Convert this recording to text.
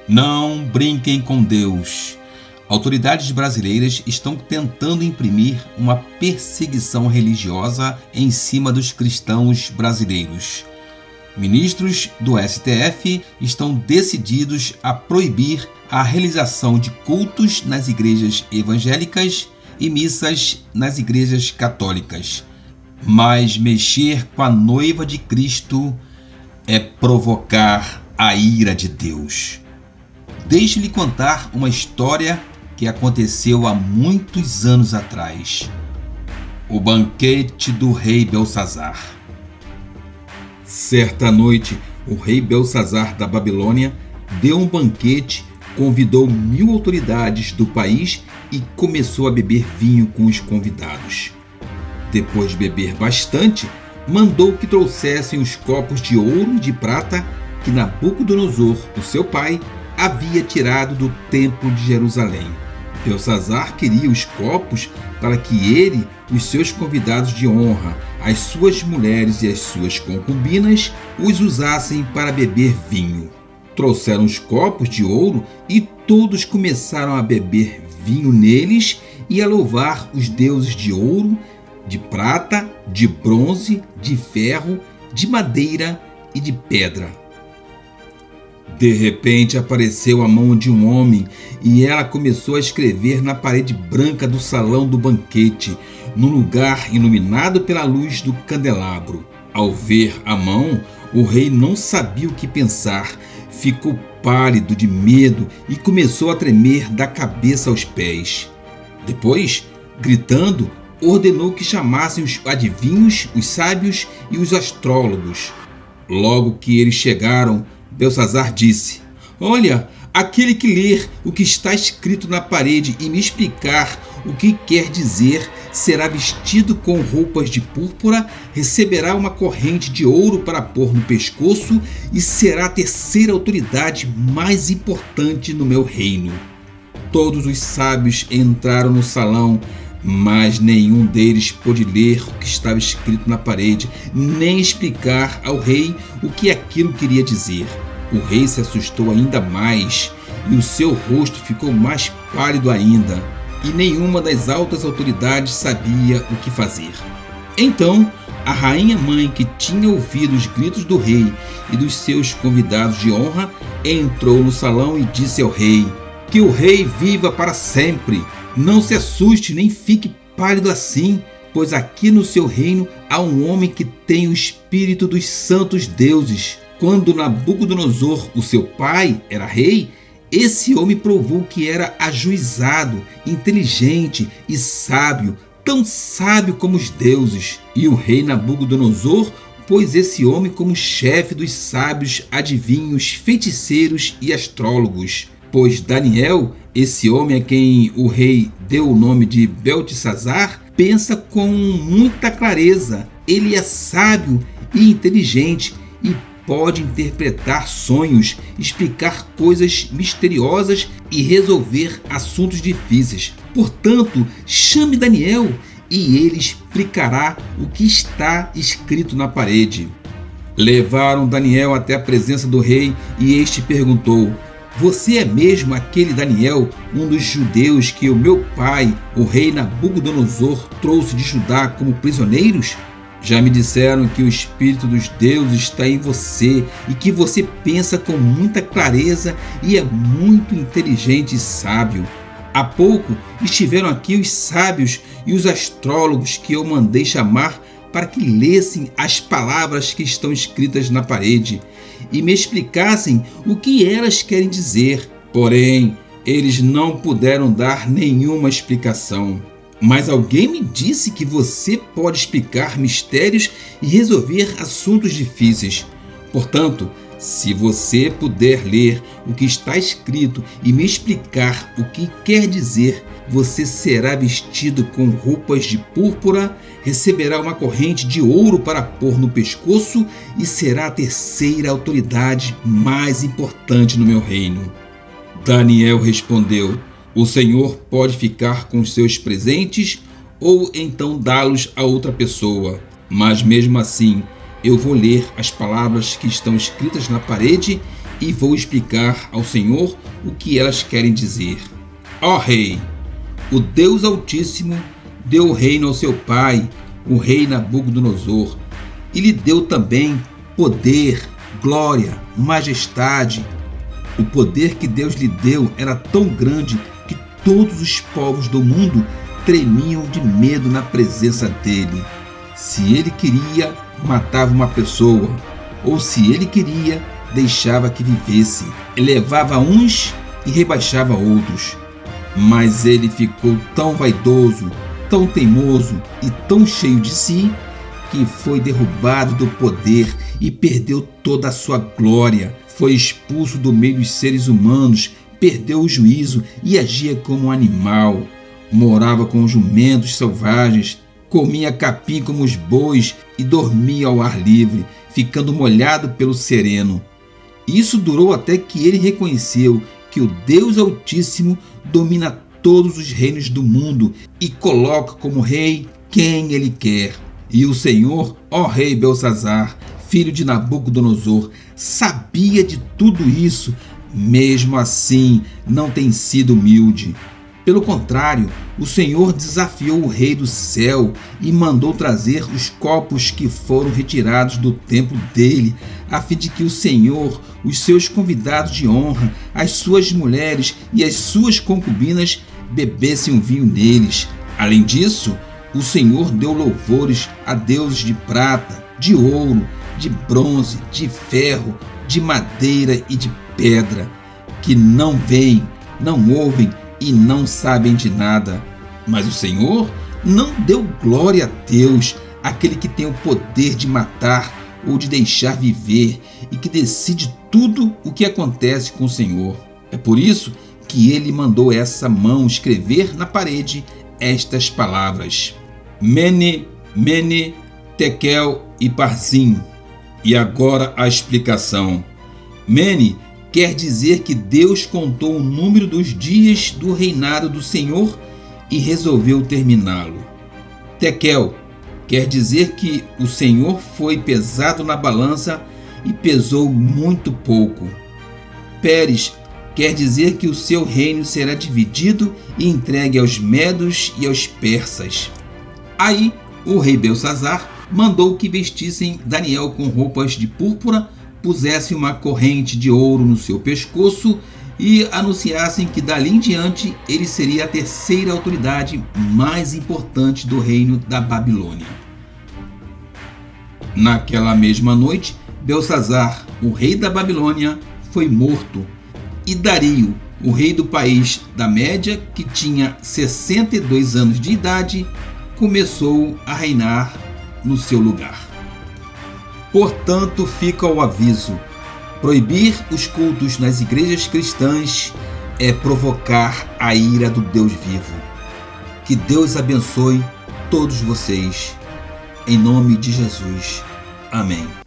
Não brinquem com Deus. Autoridades brasileiras estão tentando imprimir uma perseguição religiosa em cima dos cristãos brasileiros. Ministros do STF estão decididos a proibir a realização de cultos nas igrejas evangélicas e missas nas igrejas católicas. Mas mexer com a noiva de Cristo é provocar a ira de Deus. Deixe-lhe contar uma história que aconteceu há muitos anos atrás. O banquete do rei Belsazar. Certa noite, o rei Belsazar da Babilônia deu um banquete, convidou 1000 autoridades do país e começou a beber vinho com os convidados. Depois de beber bastante, mandou que trouxessem os copos de ouro e de prata que Nabucodonosor, o seu pai, havia tirado do templo de Jerusalém. Belsazar queria os copos para que ele, os seus convidados de honra, as suas mulheres e as suas concubinas os usassem para beber vinho. Trouxeram os copos de ouro e todos começaram a beber vinho neles e a louvar os deuses de ouro, de prata, de bronze, de ferro, de madeira e de pedra. De repente apareceu a mão de um homem e ela começou a escrever na parede branca do salão do banquete, num lugar iluminado pela luz do candelabro. Ao ver a mão, o rei não sabia o que pensar, ficou pálido de medo e começou a tremer da cabeça aos pés. Depois, gritando, ordenou que chamassem os adivinhos, os sábios e os astrólogos. Logo que eles chegaram, Belsazar disse: "Olha, aquele que ler o que está escrito na parede e me explicar o que quer dizer, será vestido com roupas de púrpura, receberá uma corrente de ouro para pôr no pescoço e será a terceira autoridade mais importante no meu reino." Todos os sábios entraram no salão, mas nenhum deles pôde ler o que estava escrito na parede, nem explicar ao rei o que aquilo queria dizer. O rei se assustou ainda mais e o seu rosto ficou mais pálido ainda, e nenhuma das altas autoridades sabia o que fazer. Então, a rainha-mãe, que tinha ouvido os gritos do rei e dos seus convidados de honra, entrou no salão e disse ao rei: "Que o rei viva para sempre! Não se assuste nem fique pálido assim, pois aqui no seu reino há um homem que tem o espírito dos santos deuses. Quando Nabucodonosor, o seu pai, era rei, esse homem provou que era ajuizado, inteligente e sábio, tão sábio como os deuses. E o rei Nabucodonosor pôs esse homem como chefe dos sábios, adivinhos, feiticeiros e astrólogos. Pois Daniel, esse homem a quem o rei deu o nome de Beltesazar, pensa com muita clareza. Ele é sábio e inteligente e pode interpretar sonhos, explicar coisas misteriosas e resolver assuntos difíceis. Portanto, chame Daniel e ele explicará o que está escrito na parede." Levaram Daniel até a presença do rei e este perguntou: "Você é mesmo aquele Daniel, um dos judeus que o meu pai, o rei Nabucodonosor, trouxe de Judá como prisioneiros? Já me disseram que o espírito dos deuses está em você e que você pensa com muita clareza e é muito inteligente e sábio. Há pouco estiveram aqui os sábios e os astrólogos que eu mandei chamar para que lessem as palavras que estão escritas na parede e me explicassem o que elas querem dizer. Porém, eles não puderam dar nenhuma explicação. Mas alguém me disse que você pode explicar mistérios e resolver assuntos difíceis. Portanto, se você puder ler o que está escrito e me explicar o que quer dizer, você será vestido com roupas de púrpura, receberá uma corrente de ouro para pôr no pescoço e será a terceira autoridade mais importante no meu reino." Daniel respondeu: "O Senhor pode ficar com os seus presentes ou então dá-los a outra pessoa. Mas mesmo assim, eu vou ler as palavras que estão escritas na parede e vou explicar ao Senhor o que elas querem dizer. Ó rei, o Deus Altíssimo deu o reino ao seu pai, o rei Nabucodonosor, e lhe deu também poder, glória, majestade. O poder que Deus lhe deu era tão grande que todos os povos do mundo tremiam de medo na presença dele. Se ele queria, matava uma pessoa, ou se ele queria, deixava que vivesse. Elevava uns e rebaixava outros. Mas ele ficou tão vaidoso, tão teimoso e tão cheio de si, que foi derrubado do poder e perdeu toda a sua glória. Foi expulso do meio dos seres humanos, perdeu o juízo e agia como um animal. Morava com jumentos selvagens, comia capim como os bois e dormia ao ar livre, ficando molhado pelo sereno. Isso durou até que ele reconheceu que o Deus Altíssimo domina todos os reinos do mundo e coloca como rei quem ele quer. E o Senhor, ó rei Belsazar, filho de Nabucodonosor, sabia de tudo isso, mesmo assim não tem sido humilde. Pelo contrário, o Senhor desafiou o rei do céu e mandou trazer os copos que foram retirados do templo dele, a fim de que o Senhor, os seus convidados de honra, as suas mulheres e as suas concubinas bebessem o vinho neles. Além disso, o Senhor deu louvores a deuses de prata, de ouro, de bronze, de ferro, de madeira e de pedra, que não veem, não ouvem e não sabem de nada. Mas o Senhor não deu glória a Deus, aquele que tem o poder de matar ou de deixar viver e que decide tudo o que acontece com o Senhor. É por isso que ele mandou essa mão escrever na parede estas palavras: Mene, Mene, Tekel e Parsim. E agora a explicação. Mene quer dizer que Deus contou o número dos dias do reinado do Senhor e resolveu terminá-lo. Tekel quer dizer que o Senhor foi pesado na balança e pesou muito pouco. Pérez quer dizer que o seu reino será dividido e entregue aos medos e aos persas. Aí o rei Belsazar mandou que vestissem Daniel com roupas de púrpura, pusessem uma corrente de ouro no seu pescoço e anunciassem que dali em diante ele seria a terceira autoridade mais importante do reino da Babilônia. Naquela mesma noite, Belsazar, o rei da Babilônia, foi morto, e Dario, o rei do país da Média, que tinha 62 anos de idade, começou a reinar no seu lugar. Portanto, fica o aviso: proibir os cultos nas igrejas cristãs é provocar a ira do Deus vivo. Que Deus abençoe todos vocês. Em nome de Jesus. Amém.